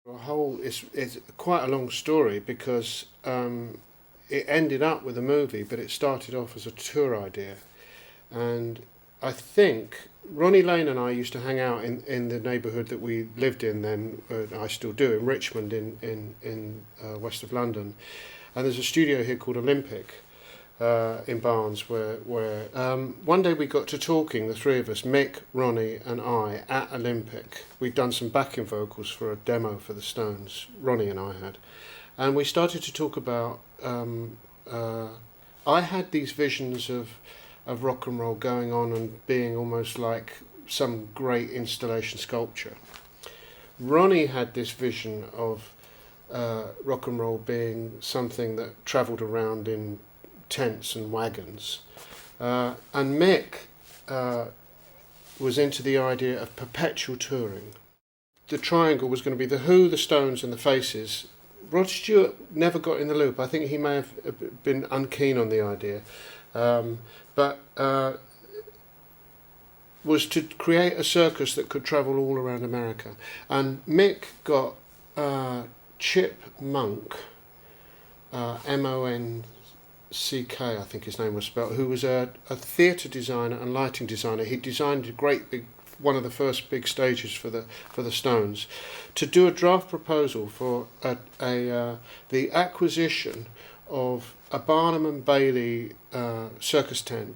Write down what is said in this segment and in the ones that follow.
It's quite a long story because it ended up with a movie, but it started off as a tour idea. And I think Ronnie Lane and I used to hang out in the neighbourhood that we lived in then, I still do, in Richmond in west of London. And there's a studio here called Olympic in Barnes where one day we got to talking, the three of us, Mick, Ronnie and I, at Olympic. We'd done some backing vocals for a demo for the Stones, Ronnie and I had. And we started to talk about, I had these visions of rock and roll going on and being almost like some great installation sculpture. Ronnie had this vision of rock and roll being something that travelled around in tents and wagons. And Mick was into the idea of perpetual touring. The triangle was going to be the Who, the Stones and the Faces. Rod Stewart never got in the loop. I think he may have been unkeen on the idea. But was to create a circus that could travel all around America. And Mick got Chip Monk, Monck, I think his name was spelled, who was a theatre designer and lighting designer. He designed one of the first big stages for the Stones, to do a draft proposal for the acquisition of a Barnum and Bailey circus tent,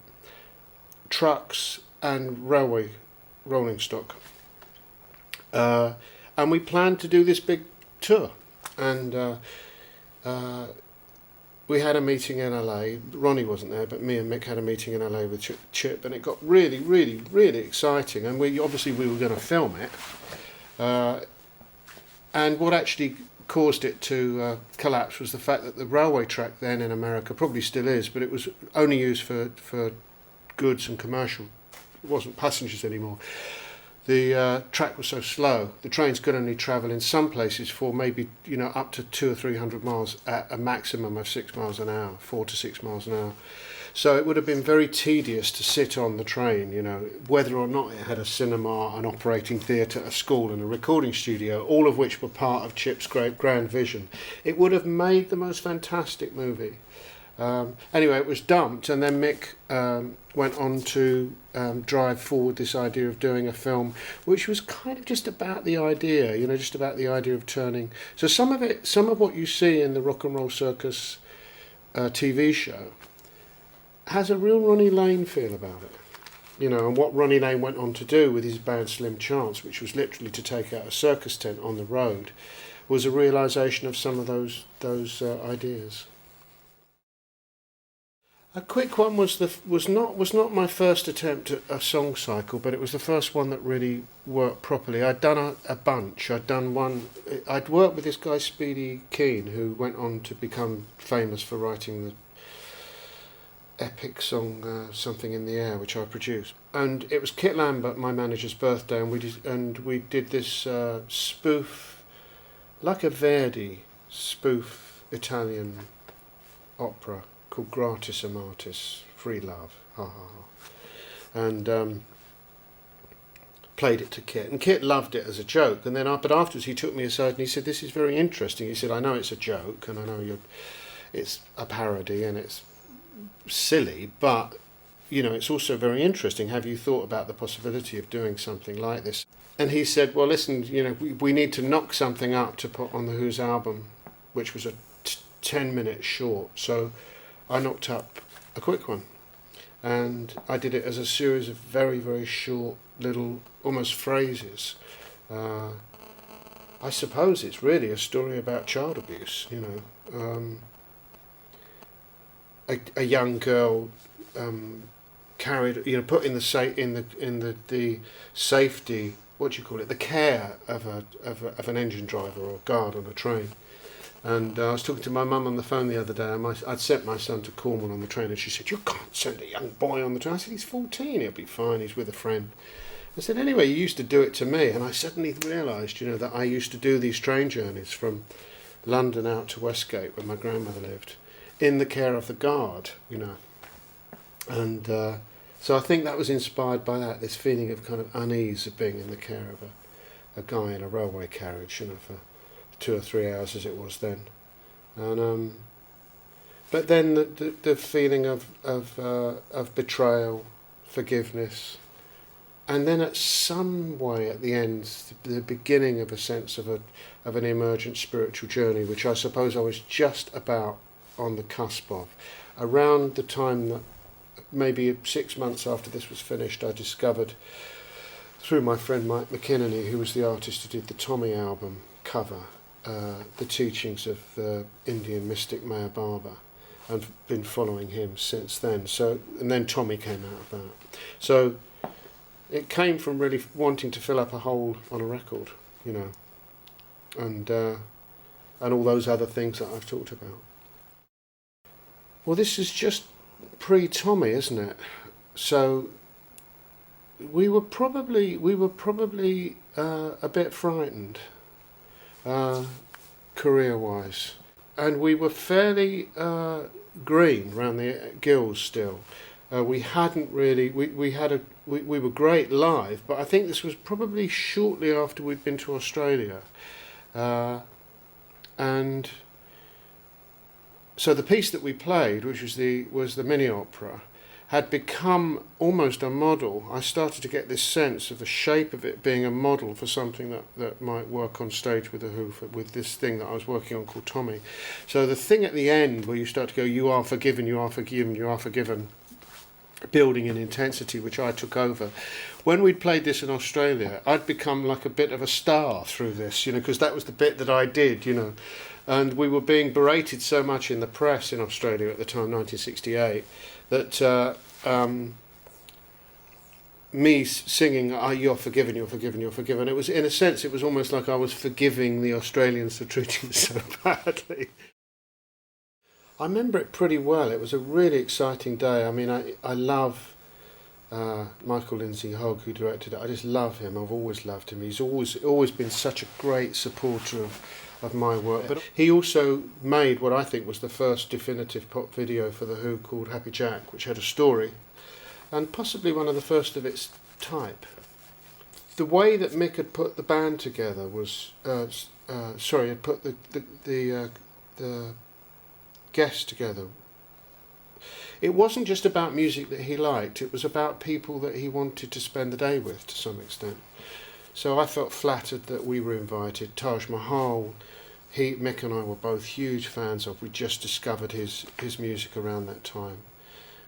trucks and rolling stock. And we planned to do this big tour. And we had a meeting in LA. Ronnie wasn't there, but me and Mick had a meeting in LA with Chip, and it got really, really, really exciting. And we were going to film it. And what actually caused it to collapse was the fact that the railway track then in America, probably still is, but it was only used for goods and commercial. It wasn't passengers anymore. The track was so slow. The trains could only travel in some places for maybe up to 200 or 300 miles at a maximum of 6 miles an hour, 4 to 6 miles an hour. So it would have been very tedious to sit on the train, whether or not it had a cinema, an operating theatre, a school and a recording studio, all of which were part of Chip's great grand vision. It would have made the most fantastic movie. Anyway, it was dumped, and then Mick went on to drive forward this idea of doing a film, which was kind of just about the idea, just about the idea of turning. So some of what you see in the Rock and Roll Circus TV show has a real Ronnie Lane feel about it, and what Ronnie Lane went on to do with his band Slim Chance, which was literally to take out a circus tent on the road, was a realisation of some of those ideas. A quick one was not my first attempt at a song cycle, but it was the first one that really worked properly. I'd done a bunch. I'd done one. I'd worked with this guy Speedy Keen, who went on to become famous for writing the epic song "Something in the Air," which I produced. And it was Kit Lambert, my manager's birthday, and we did this spoof, like a Verdi spoof Italian opera called Gratis Amatis, Free Love, ha ha ha, and played it to Kit, and Kit loved it as a joke. And then, but afterwards, he took me aside and he said, "This is very interesting." He said, "I know it's a joke, and I know it's a parody, and it's silly, but it's also very interesting. Have you thought about the possibility of doing something like this?" And he said, "Well, listen, we need to knock something up to put on the Who's album, which was a 10-minute short." So I knocked up a quick one, and I did it as a series of very, very short little almost phrases. I suppose it's really a story about child abuse, a young girl carried, put in the safety, what do you call it, the care of an engine driver or a guard on a train. And I was talking to my mum on the phone the other day. I'd sent my son to Cornwall on the train, and she said, "You can't send a young boy on the train." I said, "He's 14, he'll be fine, he's with a friend." I said, "Anyway, you used to do it to me." And I suddenly realised, that I used to do these train journeys from London out to Westgate, where my grandmother lived, in the care of the guard, And so I think that was inspired by that, this feeling of kind of unease of being in the care of a guy in a railway carriage, for 2 or 3 hours as it was then, and but then the feeling of betrayal, forgiveness, and then at some way at the end, the beginning of a sense of an emergent spiritual journey, which I suppose I was just about on the cusp of. Around the time that, maybe 6 months after this was finished, I discovered through my friend Mike McKinney, who was the artist who did the Tommy album cover, the teachings of the Indian mystic Meher Baba, and been following him since then. So, and then Tommy came out of that. So it came from really wanting to fill up a hole on a record, you know, and all those other things that I've talked about. Well, this is just pre-Tommy, isn't it? So we were probably a bit frightened, career-wise, and we were fairly green round the gills still. We hadn't really. We were great live, but I think this was probably shortly after we'd been to Australia, and so the piece that we played, which was the mini opera, had become almost a model. I started to get this sense of the shape of it being a model for something that might work on stage with the Who, with this thing that I was working on called Tommy. So the thing at the end where you start to go, you are forgiven, you are forgiven, you are forgiven, building in intensity, which I took over. When we'd played this in Australia, I'd become like a bit of a star through this, you know, because that was the bit that I did, you know. And we were being berated so much in the press in Australia at the time, 1968, that me singing, you're forgiven, you're forgiven, you're forgiven. It was, in a sense, it was almost like I was forgiving the Australians for treating me so badly. I remember it pretty well. It was a really exciting day. I mean, I love Michael Lindsay Hogg, who directed it. I just love him. I've always loved him. He's always been such a great supporter of my work. But he also made what I think was the first definitive pop video for The Who called Happy Jack, which had a story, and possibly one of the first of its type. The way that Mick had put the band together was, had put the guests together. It wasn't just about music that he liked, it was about people that he wanted to spend the day with to some extent. So I felt flattered that we were invited. Taj Mahal, Mick and I were both huge fans of. We just discovered his music around that time.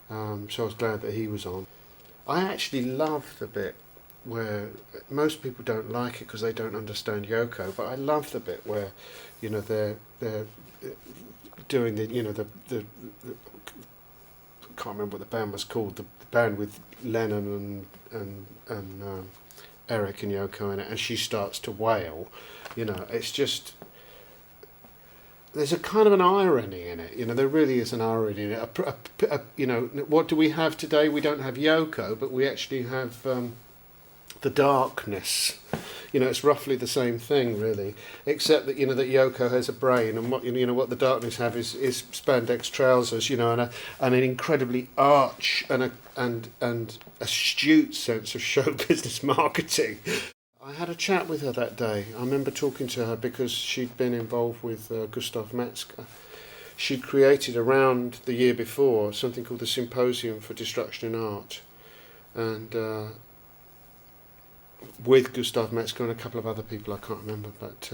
So I was glad that he was on. I actually loved the bit where most people don't like it because they don't understand Yoko, but I love the bit where, you know, they're doing the, you know, the I can't remember what the band was called, the band with Lennon and Eric and Yoko in it, and she starts to wail. You know, it's just, there's a kind of an irony in it. You know, there really is an irony in it. You know, what do we have today? We don't have Yoko, but we actually have the darkness. You know, it's roughly the same thing, really, except that, you know, that Yoko has a brain, and what, you know, what the Darkness have is spandex trousers, you know, and an incredibly arch and astute sense of show business marketing. I had a chat with her that day. I remember talking to her because she'd been involved with Gustav Metzger. She'd created around the year before something called the Symposium for Destruction in Art, and with Gustav Metzger and a couple of other people I can't remember, but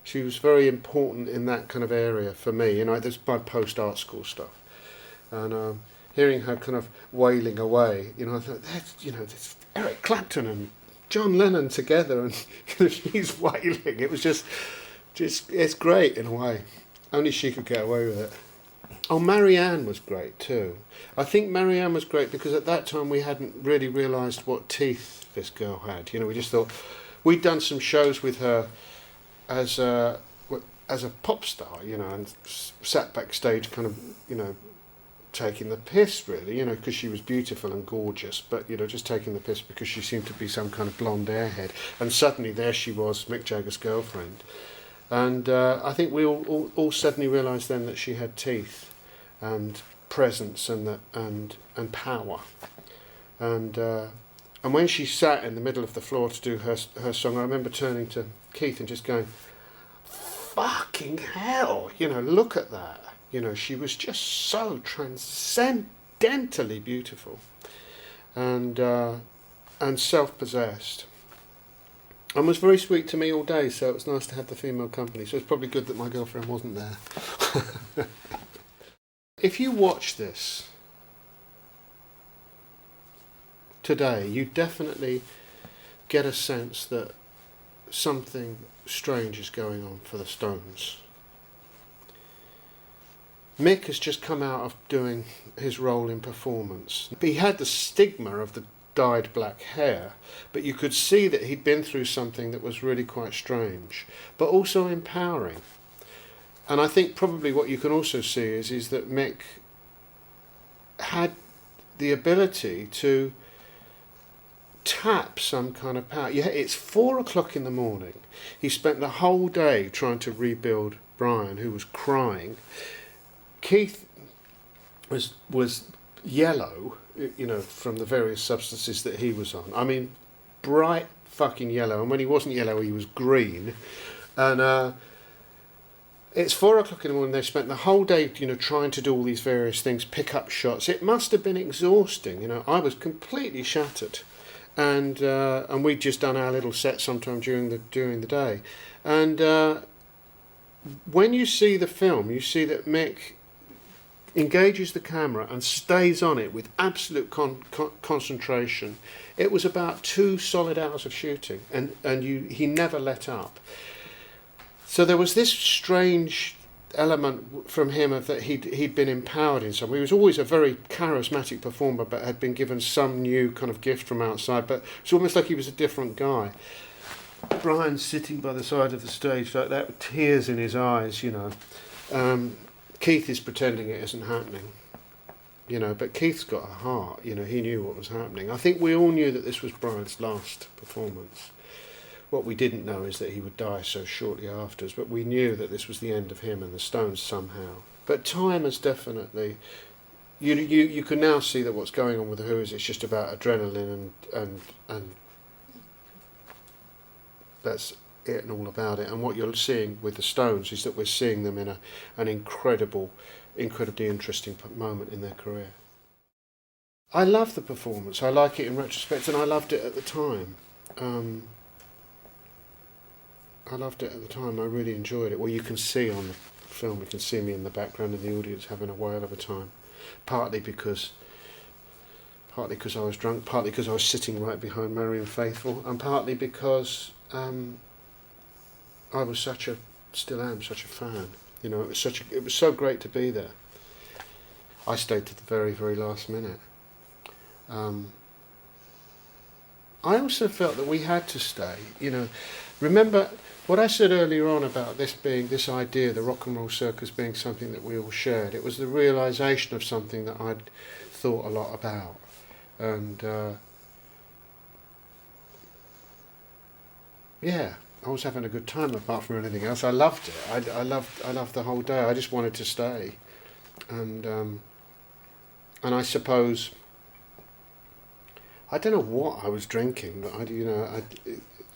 she was very important in that kind of area for me. You know, there's my post-art school stuff, and hearing her kind of wailing away, you know, I thought, that's Eric Clapton and John Lennon together, and you know, she's wailing. It was just it's great in a way. Only she could get away with it. Oh, Marianne was great too. I think Marianne was great because at that time we hadn't really realised what teeth this girl had. You know, we just thought, we'd done some shows with her as a pop star, you know, and sat backstage kind of, you know, taking the piss really, you know, because she was beautiful and gorgeous, but, you know, just taking the piss because she seemed to be some kind of blonde airhead, and suddenly there she was, Mick Jagger's girlfriend. And I think we all suddenly realised then that she had teeth and presence and power, and when she sat in the middle of the floor to do her song, I remember turning to Keith and just going, fucking hell, look at that. She was just so transcendently beautiful and self-possessed. And was very sweet to me all day, so it was nice to have the female company. So it's probably good that my girlfriend wasn't there. If you watch this today, you definitely get a sense that something strange is going on for the Stones. Mick has just come out of doing his role in Performance. He had the stigma of the dyed black hair, but you could see that he'd been through something that was really quite strange, but also empowering. And I think probably what you can also see is that Mick had the ability to tap some kind of power. Yeah, it's 4 o'clock in the morning. He spent the whole day trying to rebuild Brian, who was crying. Keith was yellow, from the various substances that he was on. I mean, bright fucking yellow. And when he wasn't yellow, he was green. And it's 4 o'clock in the morning. They spent the whole day, trying to do all these various things, pick up shots. It must have been exhausting. I was completely shattered. And we'd just done our little set sometime during the day. And when you see the film, you see that Mick engages the camera and stays on it with absolute concentration. It was about 2 solid hours of shooting, and he never let up. So there was this strange element from him of that he'd been empowered in some way. He was always a very charismatic performer, but had been given some new kind of gift from outside. But it's almost like he was a different guy. Brian sitting by the side of the stage like that, with tears in his eyes, Keith is pretending it isn't happening, but Keith's got a heart, he knew what was happening. I think we all knew that this was Brian's last performance. What we didn't know is that he would die so shortly afterwards, but we knew that this was the end of him and the Stones somehow. But time has definitely, you can now see that what's going on with the Who is it's just about adrenaline and that's it and all about it. And what you're seeing with the Stones is that we're seeing them in an incredibly interesting moment in their career. I love the performance. I like it in retrospect, and I loved it at the time. I really enjoyed it. Well, you can see on the film, you can see me in the background of the audience having a whale of a time. Partly because I was drunk, partly because I was sitting right behind Marian Faithfull, and partly because I was still am such a fan. It was so great to be there. I stayed to the very, very last minute. I also felt that we had to stay. Remember what I said earlier on about this idea, the rock and roll circus being something that we all shared. It was the realisation of something that I'd thought a lot about, and I was having a good time apart from anything else. I loved it. I loved the whole day. I just wanted to stay, and I suppose I don't know what I was drinking, but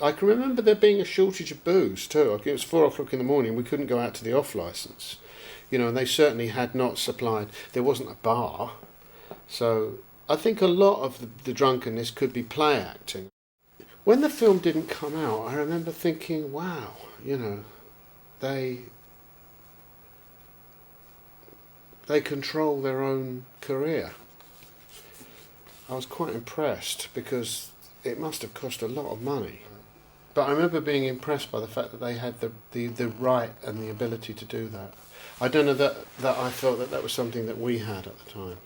I can remember there being a shortage of booze too. It was 4 o'clock in the morning. We couldn't go out to the off licence, and they certainly had not supplied. There wasn't a bar, so I think a lot of the drunkenness could be play acting. When the film didn't come out, I remember thinking, wow, they control their own career. I was quite impressed because it must have cost a lot of money. But I remember being impressed by the fact that they had the right and the ability to do that. I don't know that I felt that was something that we had at the time.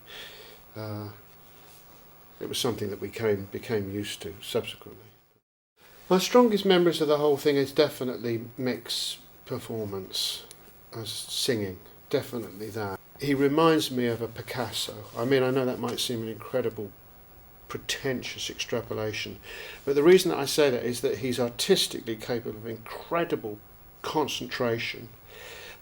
It was something that we became used to subsequently. My strongest memories of the whole thing is definitely Mick's performance as singing. Definitely that. He reminds me of a Picasso. I mean, I know that might seem an incredible, pretentious extrapolation, but the reason that I say that is that he's artistically capable of incredible concentration,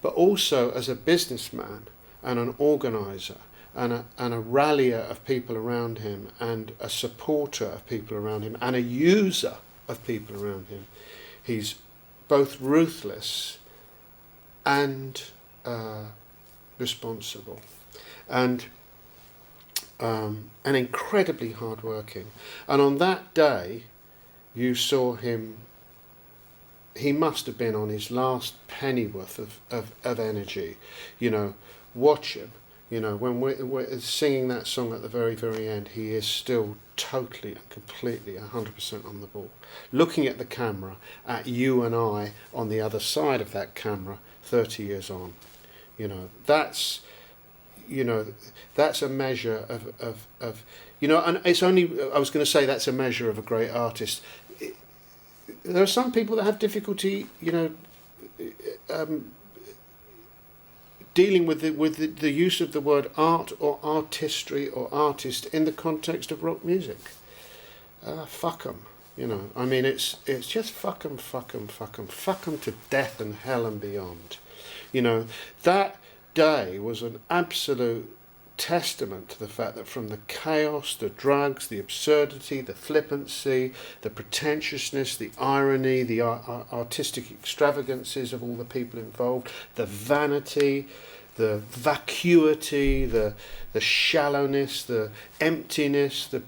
but also as a businessman and an organiser and a rallier of people around him and a supporter of people around him and a user of people around him. He's both ruthless and responsible, and incredibly hardworking. And on that day, you saw him. He must have been on his last pennyworth of energy. You know, watch him. You know, when we're singing that song at the very, very end, he is still totally and completely 100% on the ball. Looking at the camera, at you and I on the other side of that camera, 30 years on. You know, that's a measure of and it's only, I was going to say that's a measure of a great artist. There are some people that have difficulty, dealing with the use of the word art or artistry or artist in the context of rock music. Fuck 'em, I mean, it's just fuck 'em to death and hell and beyond. That day was an absolute testament to the fact that from the chaos, the drugs, the absurdity, the flippancy, the pretentiousness, the irony, the artistic extravagances of all the people involved, the vanity, the vacuity, the shallowness, the emptiness, the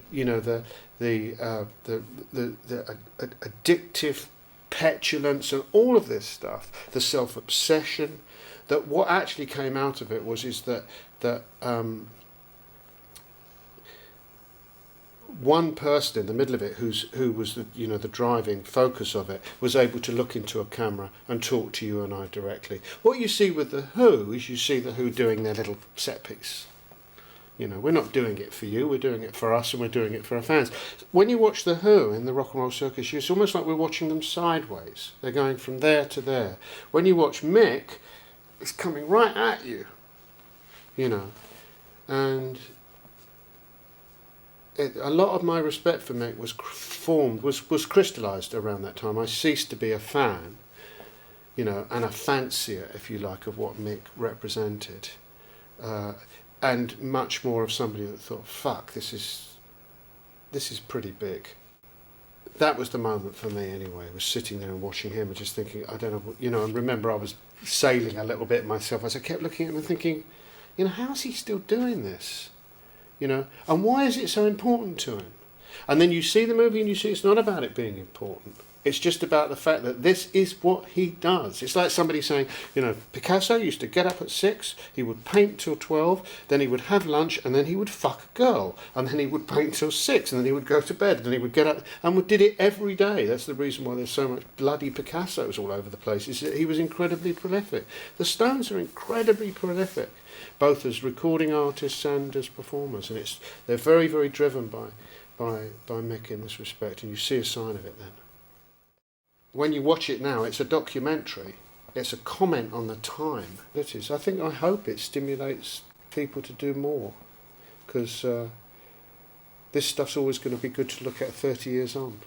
addictive petulance, and all of this stuff, the self-obsession, that what actually came out of it is that one person in the middle of it, who was the driving focus of it, was able to look into a camera and talk to you and I directly. What you see with the Who is you see the Who doing their little set piece. We're not doing it for you, we're doing it for us, and we're doing it for our fans. When you watch the Who in the Rock and Roll Circus, it's almost like we're watching them sideways. They're going from there to there. When you watch Mick, it's coming right at you, and a lot of my respect for Mick was crystallised around that time. I ceased to be a fan, and a fancier, if you like, of what Mick represented, and much more of somebody that thought, fuck, this is pretty big. That was the moment for me anyway, was sitting there and watching him and just thinking, I don't know, and remember I was sailing a little bit myself as I kept looking at him and thinking, how's he still doing this? And why is it so important to him? And then you see the movie and you see it's not about it being important. It's just about the fact that this is what he does. It's like somebody saying, Picasso used to get up at 6, he would paint till 12, then he would have lunch, and then he would fuck a girl, and then he would paint till 6, and then he would go to bed, and then he would get up, and did it every day. That's the reason why there's so much bloody Picassos all over the place, is that he was incredibly prolific. The Stones are incredibly prolific, both as recording artists and as performers, and they're very, very driven by Mick in this respect, and you see a sign of it then. When you watch it now, it's a documentary. It's a comment on the time. I hope it stimulates people to do more, because this stuff's always going to be good to look at 30 years on.